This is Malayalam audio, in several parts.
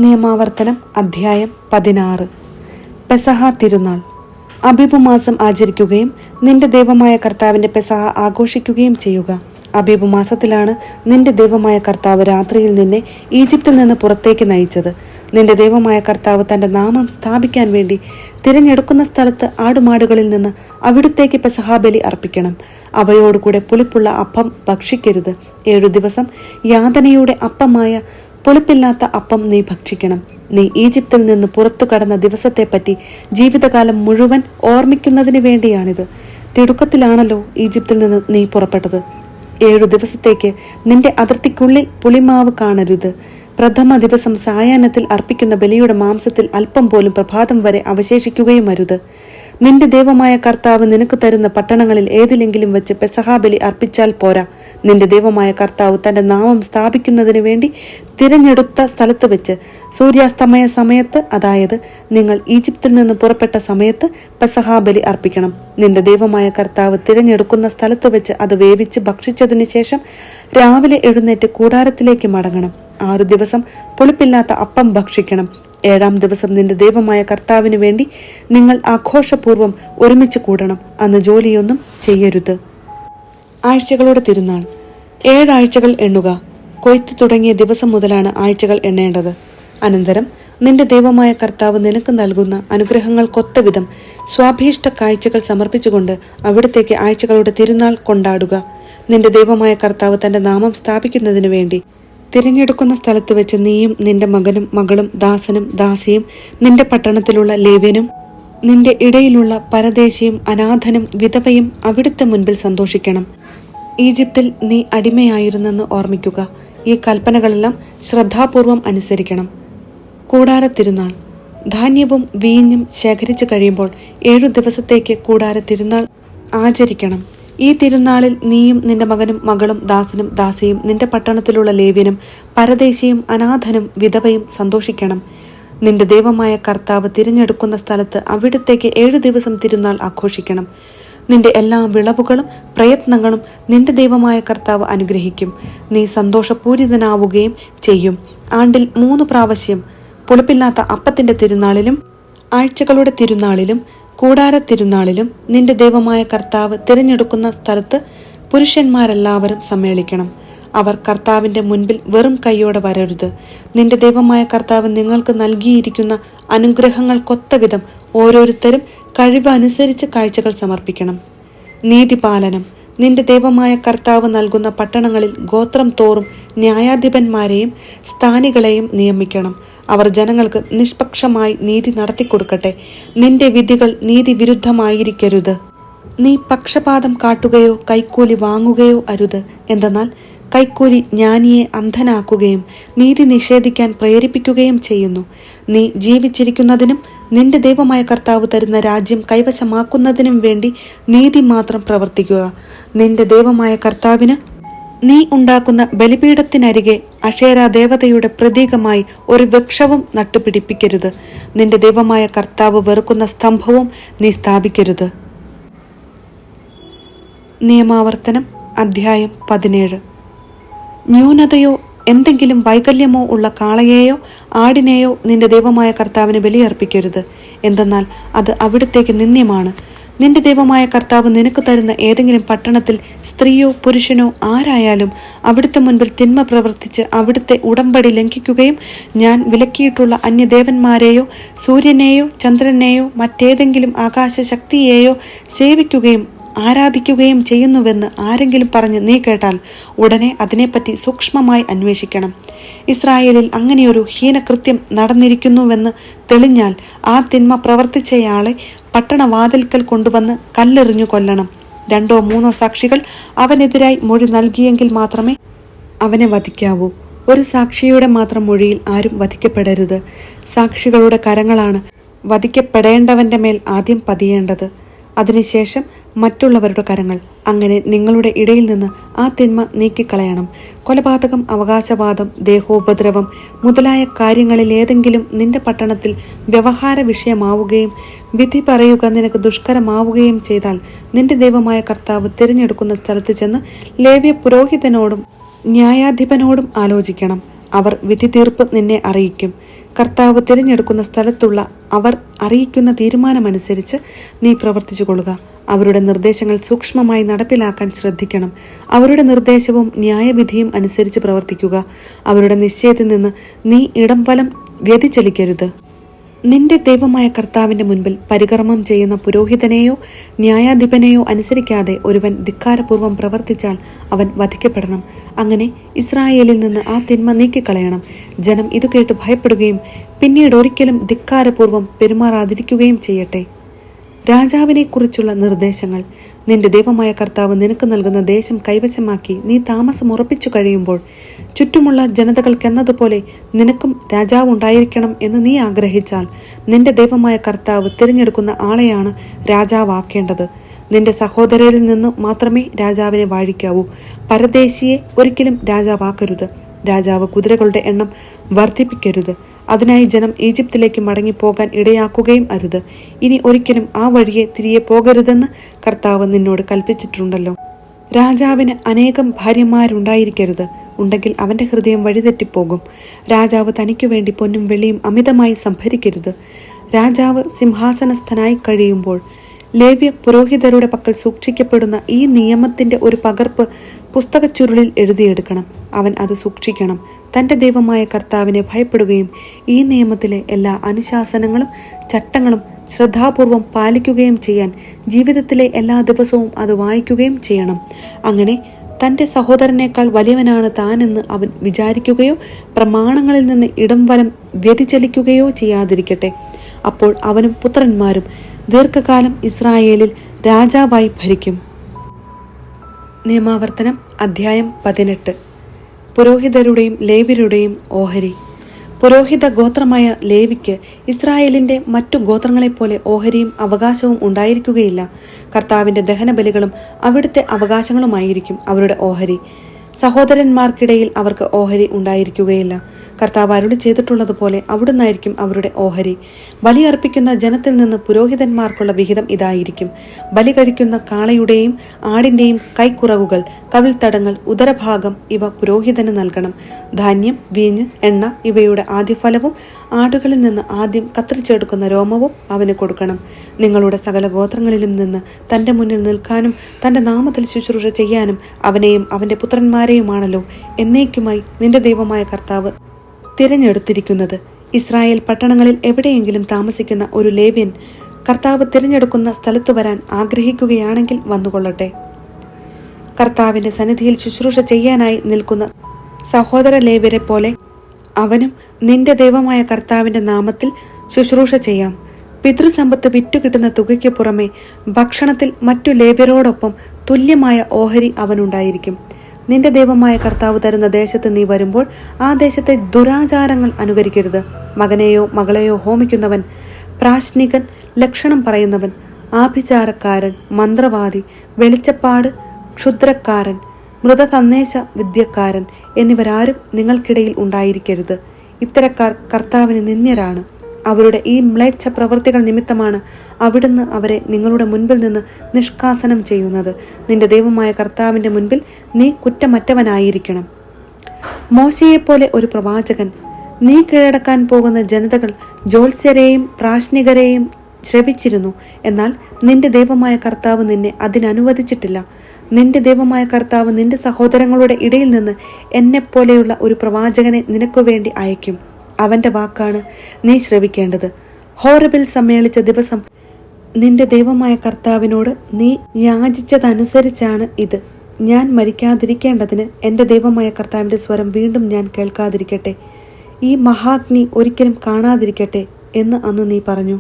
നിയമാവർത്തനം അധ്യായം 16. പെസഹ തിരുനാൾ. അബീബ് മാസം ആചരിക്കുകയും നിന്റെ ദൈവമായ കർത്താവിന്റെ പെസഹ ആഘോഷിക്കുകയും ചെയ്യുക. അബീബ് മാസത്തിലാണ് നിന്റെ ദൈവമായ കർത്താവ് രാത്രിയിൽ നിന്നെ ഈജിപ്തിൽ നിന്ന് പുറത്തേക്ക് നയിച്ചത്. നിന്റെ ദൈവമായ കർത്താവ് തന്റെ നാമം സ്ഥാപിക്കാൻ വേണ്ടി തിരഞ്ഞെടുക്കുന്ന സ്ഥലത്ത് ആടുമാടുകളിൽ നിന്ന് അവിടുത്തേക്ക് പെസഹാബലി അർപ്പിക്കണം. അവയോടുകൂടെ പുളിപ്പുള്ള അപ്പം ഭക്ഷിക്കരുത്. 7 ദിവസം യാതനയുടെ അപ്പമായ പുളിപ്പില്ലാത്ത അപ്പം നീ ഭക്ഷിക്കണം. നീ ഈജിപ്തിൽ നിന്ന് പുറത്തു കടന്ന ദിവസത്തെപ്പറ്റി ജീവിതകാലം മുഴുവൻ ഓർമ്മിക്കുന്നതിന് വേണ്ടിയാണിത്. തിടുക്കത്തിലാണല്ലോ ഈജിപ്തിൽ നിന്ന് നീ പുറപ്പെട്ടത്. 7 ദിവസത്തേക്ക് നിന്റെ അതിർത്തിക്കുള്ളിൽ പുളിമാവ് കാണരുത്. പ്രഥമ ദിവസം സായാഹ്നത്തിൽ അർപ്പിക്കുന്ന ബലിയുടെ മാംസത്തിൽ അല്പം പോലും പ്രഭാതം വരെ അവശേഷിക്കുകയും അരുത്. നിന്റെ ദൈവമായ കർത്താവ് നിനക്ക് തരുന്ന പട്ടണങ്ങളിൽ ഏതിലെങ്കിലും വെച്ച് പെസഹാബലി അർപ്പിച്ചാൽ പോരാ. നിന്റെ ദൈവമായ കർത്താവ് തന്റെ നാമം സ്ഥാപിക്കുന്നതിന് വേണ്ടി തിരഞ്ഞെടുത്ത സ്ഥലത്ത് വെച്ച് സൂര്യാസ്തമയ സമയത്ത്, അതായത് നിങ്ങൾ ഈജിപ്തിൽ നിന്ന് പുറപ്പെട്ട സമയത്ത് പെസഹാബലി അർപ്പിക്കണം. നിന്റെ ദൈവമായ കർത്താവ് തിരഞ്ഞെടുക്കുന്ന സ്ഥലത്ത് വെച്ച് അത് വേവിച്ച് ഭക്ഷിച്ചതിനു ശേഷം രാവിലെ എഴുന്നേറ്റ് കൂടാരത്തിലേക്ക് മടങ്ങണം. 6 ദിവസം പുളിപ്പില്ലാത്ത അപ്പം ഭക്ഷിക്കണം. 7-ാം ദിവസം നിന്റെ ദൈവമായ കർത്താവിന് വേണ്ടി നിങ്ങൾ ആഘോഷപൂർവ്വം ഒരുമിച്ച് കൂടണം. അന്ന് ജോലിയൊന്നും ചെയ്യരുത്. ആഴ്ചകളുടെ തിരുനാൾ. 7 ആഴ്ചകൾ എണ്ണുക. കൊയ്ത്ത് തുടങ്ങിയ ദിവസം മുതലാണ് ആഴ്ചകൾ എണ്ണേണ്ടത്. അനന്തരം നിന്റെ ദൈവമായ കർത്താവ് നിനക്ക് നൽകുന്ന അനുഗ്രഹങ്ങൾക്കൊത്ത വിധം സ്വാഭീഷ്ട കാഴ്ചകൾ സമർപ്പിച്ചുകൊണ്ട് അവിടത്തേക്ക് ആഴ്ചകളുടെ തിരുനാൾ കൊണ്ടാടുക. നിന്റെ ദൈവമായ കർത്താവ് തന്റെ നാമം സ്ഥാപിക്കുന്നതിനു വേണ്ടി തിരഞ്ഞെടുക്കുന്ന സ്ഥലത്ത് വെച്ച് നീയും നിന്റെ മകനും മകളും ദാസനും ദാസിയും നിന്റെ പട്ടണത്തിലുള്ള ലേവ്യനും നിന്റെ ഇടയിലുള്ള പരദേശിയും അനാഥനും വിധവയും അവിടുത്തെ മുൻപിൽ സന്തോഷിക്കണം. ഈജിപ്തിൽ നീ അടിമയായിരുന്നെന്ന് ഓർമ്മിക്കുക. ഈ കൽപ്പനകളെല്ലാം ശ്രദ്ധാപൂർവം അനുസരിക്കണം. കൂടാര തിരുനാൾ. ധാന്യവും വീഞ്ഞും ശേഖരിച്ചു കഴിയുമ്പോൾ 7 ദിവസത്തേക്ക് കൂടാര തിരുനാൾ ആചരിക്കണം. ഈ തിരുനാളിൽ നീയും നിന്റെ മകനും മകളും ദാസനും ദാസിയും നിന്റെ പട്ടണത്തിലുള്ള ലേവ്യനും പരദേശിയും അനാഥനും വിധവയും സന്തോഷിക്കണം. നിന്റെ ദൈവമായ കർത്താവ് തിരഞ്ഞെടുക്കുന്ന സ്ഥലത്ത് അവിടത്തേക്ക് 7 ദിവസം തിരുനാൾ ആഘോഷിക്കണം. നിന്റെ എല്ലാ വിളവുകളും പ്രയത്നങ്ങളും നിന്റെ ദൈവമായ കർത്താവ് അനുഗ്രഹിക്കും. നീ സന്തോഷപൂരിതനാവുകയും ചെയ്യും. ആണ്ടിൽ 3 പ്രാവശ്യം പുളിപ്പില്ലാത്ത അപ്പത്തിന്റെ തിരുനാളിലും ആഴ്ചകളുടെ തിരുനാളിലും കൂടാര തിരുനാളിലും നിന്റെ ദൈവമായ കർത്താവ് തിരഞ്ഞെടുക്കുന്ന സ്ഥലത്ത് പുരുഷന്മാരെല്ലാവരും സമ്മേളിക്കണം. അവർ കർത്താവിന്റെ മുൻപിൽ വെറും കൈയോടെ വരരുത്. നിന്റെ ദൈവമായ കർത്താവ് നിങ്ങൾക്ക് നൽകിയിരിക്കുന്ന അനുഗ്രഹങ്ങൾക്കൊത്ത വിധം ഓരോരുത്തരും കഴിവ് അനുസരിച്ച് കാഴ്ചകൾ സമർപ്പിക്കണം. നീതിപാലനം. നിന്റെ ദൈവമായ കർത്താവ് നൽകുന്ന പട്ടണങ്ങളിൽ ഗോത്രം തോറും ന്യായാധിപന്മാരെയും സ്ഥാനികളെയും നിയമിക്കണം. അവർ ജനങ്ങൾക്ക് നിഷ്പക്ഷമായി നീതി നടത്തിക്കൊടുക്കട്ടെ. നിന്റെ വിധികൾ നീതി വിരുദ്ധമായിരിക്കരുത്. നീ പക്ഷപാതം കാട്ടുകയോ കൈക്കൂലി വാങ്ങുകയോ അരുത്. എന്തെന്നാൽ കൈക്കൂലി ജ്ഞാനിയെ അന്ധനാക്കുകയും നീതി നിഷേധിക്കാൻ പ്രേരിപ്പിക്കുകയും ചെയ്യുന്നു. നീ ജീവിച്ചിരിക്കുന്നതിനും നിന്റെ ദൈവമായ കർത്താവ് തരുന്ന രാജ്യം കൈവശമാക്കുന്നതിനും വേണ്ടി നീതി മാത്രം പ്രവർത്തിക്കുക. നിന്റെ ദൈവമായ കർത്താവിന് നീ ഉണ്ടാക്കുന്ന ബലിപീഠത്തിനരികെ അക്ഷേര ദേവതയുടെ പ്രതീകമായി ഒരു വൃക്ഷവും നട്ടുപിടിപ്പിക്കരുത്. നിന്റെ ദൈവമായ കർത്താവ് വെറുക്കുന്ന സ്തംഭവും നീ സ്ഥാപിക്കരുത്. നിയമാവർത്തനം അധ്യായം 17. ന്യൂനതയോ എന്തെങ്കിലും വൈകല്യമോ ഉള്ള കാളയെയോ ആടിനെയോ നിന്റെ ദൈവമായ കർത്താവിന് ബലിയർപ്പിക്കരുത്. എന്തെന്നാൽ അത് അവിടുത്തേക്ക് നിന്ദ്യമാണ്. നിന്റെ ദൈവമായ കർത്താവ് നിനക്ക് തരുന്ന ഏതെങ്കിലും പട്ടണത്തിൽ സ്ത്രീയോ പുരുഷനോ ആരായാലും അവിടുത്തെ മുൻപിൽ തിന്മ പ്രവർത്തിച്ച് അവിടുത്തെ ഉടമ്പടി ലംഘിക്കുകയും ഞാൻ വിലക്കിയിട്ടുള്ള അന്യദേവന്മാരെയോ സൂര്യനെയോ ചന്ദ്രനെയോ മറ്റേതെങ്കിലും ആകാശശക്തിയെയോ സേവിക്കുകയും ആരാധിക്കുകയും ചെയ്യുന്നുവെന്ന് ആരെങ്കിലും പറഞ്ഞ് നീ കേട്ടാൽ ഉടനെ അതിനെപ്പറ്റി സൂക്ഷ്മമായി അന്വേഷിക്കണം. ഇസ്രായേലിൽ അങ്ങനെയൊരു ഹീനകൃത്യം നടന്നിരിക്കുന്നുവെന്ന് തെളിഞ്ഞാൽ ആ തിന്മ പ്രവർത്തിച്ചയാളെ പട്ടണവാതിൽക്കൽ കൊണ്ടുവന്ന് കല്ലെറിഞ്ഞു കൊല്ലണം. 2-3 സാക്ഷികൾ അവനെതിരായി മൊഴി നൽകിയെങ്കിൽ മാത്രമേ അവനെ വധിക്കാവൂ. ഒരു സാക്ഷിയുടെ മാത്രം മൊഴിയിൽ ആരും വധിക്കപ്പെടരുത്. സാക്ഷികളുടെ കരങ്ങളാണ് വധിക്കപ്പെടേണ്ടവന്റെ മേൽ ആദ്യം പതിയേണ്ടത്, അതിനുശേഷം മറ്റുള്ളവരുടെ കരങ്ങൾ. അങ്ങനെ നിങ്ങളുടെ ഇടയിൽ നിന്ന് ആ തിന്മ നീക്കിക്കളയണം. കൊലപാതകം, അവകാശവാദം, ദേഹോപദ്രവം മുതലായ കാര്യങ്ങളിൽ ഏതെങ്കിലും നിന്റെ പട്ടണത്തിൽ വ്യവഹാര വിഷയമാവുകയും വിധി പറയുക നിനക്ക് ദുഷ്കരമാവുകയും ചെയ്താൽ നിന്റെ ദൈവമായ കർത്താവ് തിരഞ്ഞെടുക്കുന്ന സ്ഥലത്ത് ചെന്ന് ലേവ്യ പുരോഹിതനോടും ന്യായാധിപനോടും ആലോചിക്കണം. അവർ വിധി തീർപ്പ് നിന്നെ അറിയിക്കും. കർത്താവ് തിരഞ്ഞെടുക്കുന്ന സ്ഥലത്തുള്ള അവർ അറിയിക്കുന്ന തീരുമാനമനുസരിച്ച് നീ പ്രവർത്തിച്ചു കൊള്ളുക. അവരുടെ നിർദ്ദേശങ്ങൾ സൂക്ഷ്മമായി നടപ്പിലാക്കാൻ ശ്രദ്ധിക്കണം. അവരുടെ നിർദ്ദേശവും ന്യായവിധിയും അനുസരിച്ച് പ്രവർത്തിക്കുക. അവരുടെ നിശ്ചയത്തിൽ നിന്ന് നീ ഇടം വലം വ്യതിചലിക്കരുത്. നിന്റെ ദൈവമായ കർത്താവിന്റെ മുൻപിൽ പരികർമ്മം ചെയ്യുന്ന പുരോഹിതനെയോ ന്യായാധിപനെയോ അനുസരിക്കാതെ ഒരുവൻ ധിക്കാരപൂർവ്വം പ്രവർത്തിച്ചാൽ അവൻ വധിക്കപ്പെടണം. അങ്ങനെ ഇസ്രായേലിൽ നിന്ന് ആ തിന്മ നീക്കിക്കളയണം. ജനം ഇത് കേട്ട് ഭയപ്പെടുകയും പിന്നീട് ഒരിക്കലും ധിക്കാരപൂർവ്വം പെരുമാറാതിരിക്കുകയും ചെയ്യട്ടെ. രാജാവിനെക്കുറിച്ചുള്ള നിർദ്ദേശങ്ങൾ. നിന്റെ ദൈവമായ കർത്താവ് നിനക്ക് നൽകുന്ന ദേശം കൈവശമാക്കി നീ താമസം ഉറപ്പിച്ചു കഴിയുമ്പോൾ ചുറ്റുമുള്ള ജനതകൾക്കെന്നതുപോലെ നിനക്കും രാജാവ് ഉണ്ടായിരിക്കണം എന്ന് നീ ആഗ്രഹിച്ചാൽ നിന്റെ ദൈവമായ കർത്താവ് തിരഞ്ഞെടുക്കുന്ന ആളെയാണ് രാജാവാക്കേണ്ടത്. നിന്റെ സഹോദരരിൽ നിന്നു മാത്രമേ രാജാവിനെ വാഴിക്കാവൂ. പരദേശിയെ ഒരിക്കലും രാജാവാക്കരുത്. രാജാവ് കുതിരകളുടെ എണ്ണം വർദ്ധിപ്പിക്കരുത്. അതിനായി ജനം ഈജിപ്തിലേക്ക് മടങ്ങിപ്പോകാൻ ഇടയാക്കുകയും അരുത്. ഇനി ഒരിക്കലും ആ വഴിയെ തിരികെ പോകരുതെന്ന് കർത്താവ് നിന്നോട് കൽപ്പിച്ചിട്ടുണ്ടല്ലോ. രാജാവിന് അനേകം ഭാര്യമാരുണ്ടായിരിക്കരുത്. ഉണ്ടെങ്കിൽ അവന്റെ ഹൃദയം വഴിതെറ്റിപ്പോകും. രാജാവ് തനിക്കു വേണ്ടി പൊന്നും വെള്ളിയും അമിതമായി സംഭരിക്കരുത്. രാജാവ് സിംഹാസനസ്ഥനായി കഴിയുമ്പോൾ ലേവ്യ പുരോഹിതരുടെ പക്കൽ സൂക്ഷിക്കപ്പെടുന്ന ഈ നിയമത്തിന്റെ ഒരു പകർപ്പ് പുസ്തകച്ചുരുളിൽ എഴുതിയെടുക്കണം. അവൻ അത് സൂക്ഷിക്കണം. തന്റെ ദൈവമായ കർത്താവിനെ ഭയപ്പെടുകയും ഈ നിയമത്തിലെ എല്ലാ അനുശാസനങ്ങളും ചട്ടങ്ങളും ശ്രദ്ധാപൂർവം പാലിക്കുകയും ചെയ്യാൻ ജീവിതത്തിലെ എല്ലാ ദിവസവും അത് വായിക്കുകയും ചെയ്യണം. അങ്ങനെ തന്റെ സഹോദരനേക്കാൾ വലിയവനാണ് താനെന്ന് അവൻ വിചാരിക്കുകയോ പ്രമാണങ്ങളിൽ നിന്ന് ഇടം വലം വ്യതിചലിക്കുകയോ ചെയ്യാതിരിക്കട്ടെ. അപ്പോൾ അവനും പുത്രന്മാരും ദീർഘകാലം ഇസ്രായേലിൽ രാജാവായി ഭരിക്കും. നിയമാവർത്തനം അധ്യായം 18. പുരോഹിതരുടെയും ലേവ്യരുടെയും ഓഹരി. പുരോഹിത ഗോത്രമായ ലേവിക്ക് ഇസ്രായേലിന്റെ മറ്റു ഗോത്രങ്ങളെപ്പോലെ ഓഹരിയും അവകാശവും ഉണ്ടായിരിക്കുകയില്ല. കർത്താവിന്റെ ദഹനബലികളും അവിടുത്തെ അവകാശങ്ങളുമായിരിക്കും അവരുടെ ഓഹരി. സഹോദരന്മാർക്കിടയിൽ അവർക്ക് ഓഹരി ഉണ്ടായിരിക്കുകയില്ല. കർത്താവ് അരുളി ചെയ്തിട്ടുള്ളതുപോലെ അവിടുന്നായിരിക്കും അവരുടെ ഓഹരി. ബലിയർപ്പിക്കുന്ന ജനത്തിൽ നിന്ന് പുരോഹിതന്മാർക്കുള്ള വിഹിതം ഇതായിരിക്കും. ബലി കഴിക്കുന്ന കാളയുടെയും ആടിന്റെയും കൈക്കുറവുകൾ, കവിൾത്തടങ്ങൾ, ഉദരഭാഗം ഇവ പുരോഹിതന് നൽകണം. ധാന്യം, വീഞ്ഞ്, എണ്ണ ഇവയുടെ ആദ്യഫലവും ആടുകളിൽ നിന്ന് ആദ്യം കത്രിച്ചെടുക്കുന്ന രോമവും അവന് കൊടുക്കണം. നിങ്ങളുടെ സകല ഗോത്രങ്ങളിലും നിന്ന് തന്റെ മുന്നിൽ നിൽക്കാനും തന്റെ നാമത്തിൽ ശുശ്രൂഷ ചെയ്യാനും അവനെയും അവന്റെ പുത്രന്മാരെയുമാണല്ലോ എന്നേക്കുമായി നിന്റെ ദൈവമായ കർത്താവ് തിരഞ്ഞെടുത്തിരിക്കുന്നത്. ഇസ്രായേൽ പട്ടണങ്ങളിൽ എവിടെയെങ്കിലും താമസിക്കുന്ന ഒരു ലേവ്യൻ കർത്താവ് തിരഞ്ഞെടുക്കുന്ന സ്ഥലത്തു വരാൻ ആഗ്രഹിക്കുകയാണെങ്കിൽ വന്നുകൊള്ളട്ടെ. കർത്താവിന്റെ സന്നിധിയിൽ ശുശ്രൂഷ ചെയ്യാനായി നിൽക്കുന്ന സഹോദര ലേവ്യരെ പോലെ അവനും നിന്റെ ദൈവമായ കർത്താവിന്റെ നാമത്തിൽ ശുശ്രൂഷ ചെയ്യാം. പിതൃസമ്പത്ത് വിറ്റുകിട്ടുന്ന തുകയ്ക്ക് പുറമെ ഭക്ഷണത്തിൽ മറ്റു ലേവ്യരോടൊപ്പം തുല്യമായ ഓഹരി അവനുണ്ടായിരിക്കും. നിന്റെ ദൈവമായ കർത്താവ് തരുന്ന ദേശത്ത് നീ വരുമ്പോൾ ആ ദേശത്തെ ദുരാചാരങ്ങൾ അനുകരിക്കരുത്. മകനെയോ മകളെയോ ഹോമിക്കുന്നവൻ, പ്രാശ്നികൻ, ലക്ഷണം പറയുന്നവൻ, ആഭിചാരക്കാരൻ, മന്ത്രവാദി, വെളിച്ചപ്പാട്, ക്ഷുദ്രക്കാരൻ, മൃതസന്ദേശ വിദ്യക്കാരൻ എന്നിവരാരും നിങ്ങൾക്കിടയിൽ ഉണ്ടായിരിക്കരുത്. ഇത്തരക്കാർ കർത്താവിന് നിന്ദ്യരാണ്. അവരുടെ ഈ മ്ലേച്ഛ പ്രവൃത്തികൾ നിമിത്തമാണ് അവിടുന്ന് അവരെ നിങ്ങളുടെ മുൻപിൽ നിന്ന് നിഷ്കാസനം ചെയ്യുന്നത്. നിന്റെ ദൈവമായ കർത്താവിന്റെ മുൻപിൽ നീ കുറ്റമറ്റവനായിരിക്കണം. മോശയെപ്പോലെ ഒരു പ്രവാചകൻ. നീ കീഴടക്കാൻ പോകുന്ന ജനതകൾ ജ്യോത്സ്യരെയും പ്രാശ്നികരെയും ശ്രവിച്ചിരുന്നു. എന്നാൽ നിന്റെ ദൈവമായ കർത്താവ് നിന്നെ അതിനനുവദിച്ചിട്ടില്ല. നിന്റെ ദൈവമായ കർത്താവ് നിന്റെ സഹോദരങ്ങളുടെ ഇടയിൽ നിന്ന് എന്നെപ്പോലെയുള്ള ഒരു പ്രവാചകനെ നിനക്കു വേണ്ടി അയക്കും. അവന്റെ വാക്കാണ് നീ ശ്രവിക്കേണ്ടത്. ഹോറബിൽ സമ്മേളിച്ച ദിവസം നിന്റെ ദൈവമായ കർത്താവിനോട് നീ യാചിച്ചതനുസരിച്ചാണ് ഇത്. ഞാൻ മരിക്കാതിരിക്കേണ്ടതിന് എൻ്റെ ദൈവമായ കർത്താവിന്റെ സ്വരം വീണ്ടും ഞാൻ കേൾക്കാതിരിക്കട്ടെ, ഈ മഹാഗ്നി ഒരിക്കലും കാണാതിരിക്കട്ടെ എന്ന് അന്ന് നീ പറഞ്ഞു.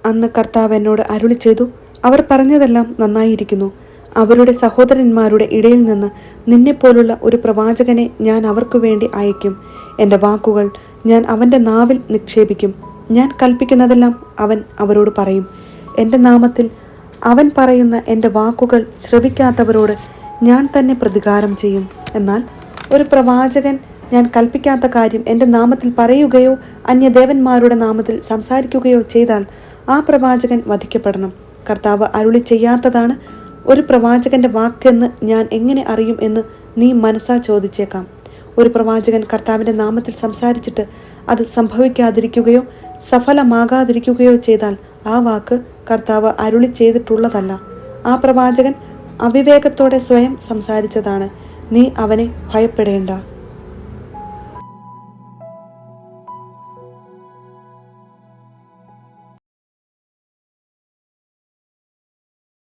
അന്ന് കർത്താവ് എന്നോട് അരുളി ചെയ്തു, അവർ പറഞ്ഞതെല്ലാം നന്നായിരിക്കുന്നു. അവരുടെ സഹോദരന്മാരുടെ ഇടയിൽ നിന്ന് നിന്നെപ്പോലുള്ള ഒരു പ്രവാചകനെ ഞാൻ അവർക്കു വേണ്ടി അയക്കും. എൻ്റെ വാക്കുകൾ ഞാൻ അവൻ്റെ നാവിൽ നിക്ഷേപിക്കും. ഞാൻ കൽപ്പിക്കുന്നതെല്ലാം അവൻ അവരോട് പറയും. എൻ്റെ നാമത്തിൽ അവൻ പറയുന്ന എൻ്റെ വാക്കുകൾ ശ്രവിക്കാത്തവരോട് ഞാൻ തന്നെ പ്രതികാരം ചെയ്യും. എന്നാൽ ഒരു പ്രവാചകൻ ഞാൻ കൽപ്പിക്കാത്ത കാര്യം എൻ്റെ നാമത്തിൽ പറയുകയോ അന്യദേവന്മാരുടെ നാമത്തിൽ സംസാരിക്കുകയോ ചെയ്താൽ ആ പ്രവാചകൻ വധിക്കപ്പെടണം. കർത്താവ് അരുളി ചെയ്യാത്തതാണ് ഒരു പ്രവാചകന്റെ വാക്കെന്ന് ഞാൻ എങ്ങനെ അറിയും എന്ന് നീ മനസ്സാ ചോദിച്ചേക്കാം. ഒരു പ്രവാചകൻ കർത്താവിൻ്റെ നാമത്തിൽ സംസാരിച്ചിട്ട് അത് സംഭവിക്കാതിരിക്കുകയോ സഫലമാകാതിരിക്കുകയോ ചെയ്താൽ ആ വാക്ക് കർത്താവ് അരുളി ചെയ്തിട്ടുള്ളതല്ല. ആ പ്രവാചകൻ അവിവേകത്തോടെ സ്വയം സംസാരിച്ചതാണ്. നീ അവനെ ഭയപ്പെടേണ്ട.